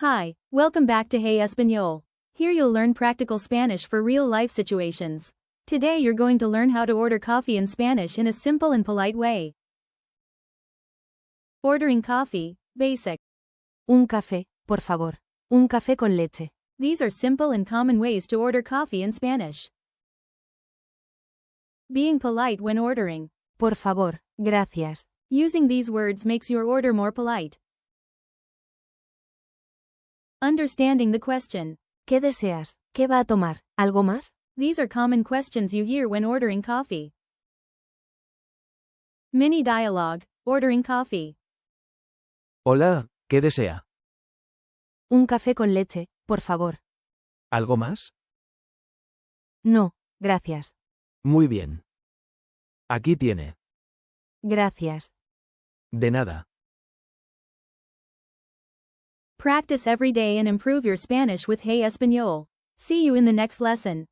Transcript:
Hi, welcome back to Hey Espanol. Here you'll learn practical Spanish for real-life situations. Today you're going to learn how to order coffee in Spanish in a simple and polite way. Ordering coffee, basic. Un café, por favor. Un café con leche. These are simple and common ways to order coffee in Spanish. Being polite when ordering. Por favor, gracias. Using these words makes your order more polite. Understanding the question. ¿Qué deseas? ¿Qué va a tomar? ¿Algo más? These are common questions you hear when ordering coffee. Mini dialogue, ordering coffee. Hola, ¿qué desea? Un café con leche, por favor. ¿Algo más? No, gracias. Muy bien. Aquí tiene. Gracias. De nada. Practice every day and improve your Spanish with Hey Espanol. See you in the next lesson.